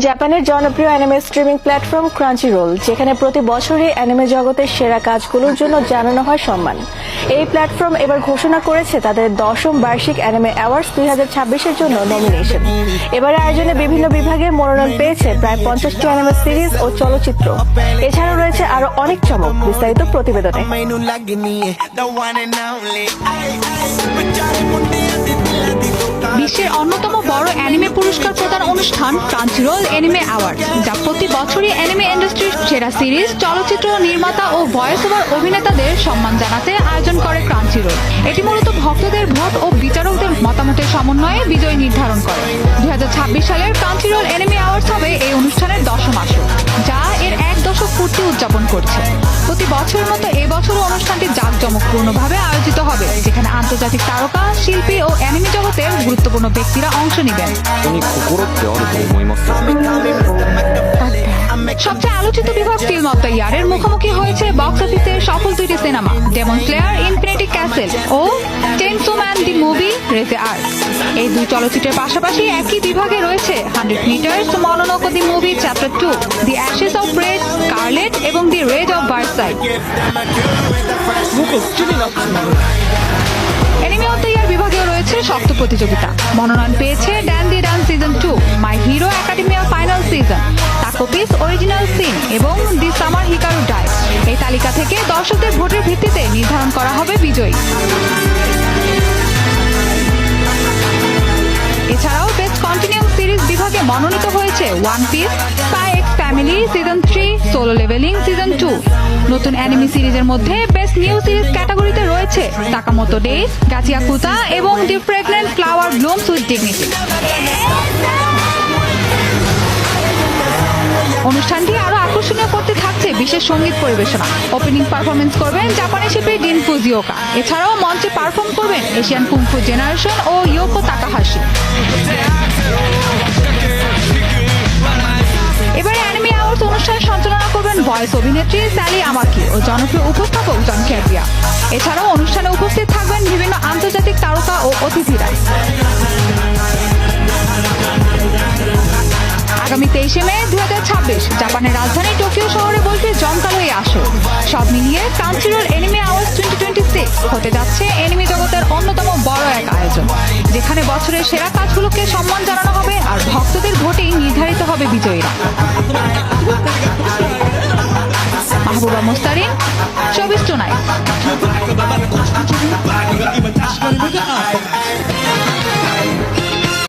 জাপানের জনপ্রিয় anime streaming platform ক্রাঞ্চিরোল, যেখানে প্রতি বছরই অ্যানিমে জগতের সেরা কাজগুলোর জন্য জানানো হয় সম্মান। এই প্ল্যাটফর্ম এবার ঘোষণা করেছে তাদের 10ম বার্ষিক অ্যানিমে অ্যাওয়ার্ডস 2026-এর জন্য নমিনেশন। এবারে আয়োজনে বিভিন্ন বিভাগে মনোনয়ন পেয়েছে প্রায় 50টি অ্যানিমে সিরিজ ও চলচ্চিত্র। এছাড়াও রয়েছে আরো অনেক চমক, বিস্তারিত প্রতিবেদনে। বিশ্বের অন্যতম বড় অ্যানিমে পুরস্কার প্রদান অনুষ্ঠান ক্রাঞ্চিরোল অ্যানিমে অ্যাওয়ার্ড, যা প্রতি বছরই অ্যানিমে ইন্ডাস্ট্রির সেরা সিরিজ, চলচ্চিত্র নির্মাতা ও ভয়েস ওভার অভিনেতাদের সম্মান জানাতে আয়োজন করে ক্রাঞ্চিরোল। এটি মূলত ভক্তদের ভোট ও বিচারকদের মতামতের সমন্বয়ে বিজয় নির্ধারণ করে। 2026 সালের ক্রাঞ্চিরোল অ্যানিমে অ্যাওয়ার্ডস হবে এই অনুষ্ঠানের 10ম আসর, যা এর 1 দশক পূর্তি উদযাপন করছে। প্রতি বছরের মতো এবছরও অনুষ্ঠানটি জাঁকজমকপূর্ণভাবে আয়োজিত হবে, যেখানে আন্তর্জাতিক তারকা, শিল্পী ও অ্যানিমে জগতের গুরুত্বপূর্ণ ব্যক্তিরা অংশ নেবেন। সবচেয়ে আলোচিত বিভাগ ফিল্ম অফ দ্য ইয়ারের মুখোমুখি হয়েছে বক্স অফিসের সফল দুইটি cinema demon slayer infinity castle ও chainsaw man the movie Reze arc. এই দুই চলচ্চিত্রের পাশাপাশি একই বিভাগে রয়েছে 100 metres, Mononoke the movie chapter 2, the ashes of red, scarlet এবং the rose of Versailles. Anime of the year বিভাগেও রয়েছে শক্ত প্রতিযোগিতা। মনোনয়ন পেয়েছে Dan da Dan season 2, my hero academia final season, Takopi's original sin এবং দি সামার হিকারু ডাই। এই তালিকা থেকে দর্শকদের ভোটের ভিত্তিতে নির্ধারণ করা হবে বিজয়ী। এছাড়াও বেস্ট কন্টিনিউম সিরিজ বিভাগে মনোনীত হয়েছে one piece, spy x family season 3, solo leveling season 2। নতুন অ্যানিমে সিরিজের মধ্যে বেস্ট নিউ সিরিজ ক্যাটাগরিতে রয়েছে সাকামোতো ডেইজ, গাচিয়াকুতা এবং দি ফ্রেগনেন্ট ফ্লাওয়ার ব্লুমস উইথ ডিগনিটি। অনুষ্ঠানটি আরো আকর্ষণীয় করতে থাকছে বিশেষ সঙ্গীত পরিবেশনা। ওপেনিং পারফরমেন্স করবেন জাপানি শিল্পী ডিন ফুজিওকা। এছাড়াও মঞ্চে পারফর্ম করবেন এশিয়ান কুংফু জেনারেশন ও ইয়োকো তাকাহাশি। এবারে অ্যানিমে অ্যাওয়ার্ডস অনুষ্ঠান সঞ্চালনা করবেন ভয়েস অভিনেত্রী স্যালি আমাকি ও জনপ্রিয় উপস্থাপক জন ক্যাভিয়া। এছাড়াও অনুষ্ঠানে উপস্থিত থাকবেন বিভিন্ন আন্তর্জাতিক তারকা ও অতিথিরা। আগামী 23 মে 2026 জাপানের রাজধানী টোকিও শহরে বসবে জমকালো এই আসর। সব মিলিয়ে ক্রাঞ্চিরোল অ্যানিমে অ্যাওয়ার্ডস 2026 হতে যাচ্ছে অ্যানিমে জগতের অন্যতম বড় এক আয়োজন, যেখানে বছরের সেরা কাজগুলোকে সম্মান জানানো হবে আর ভক্তদের ভোটেই নির্ধারিত হবে বিজয়ীরা। মাহবুবা মোস্তারিন,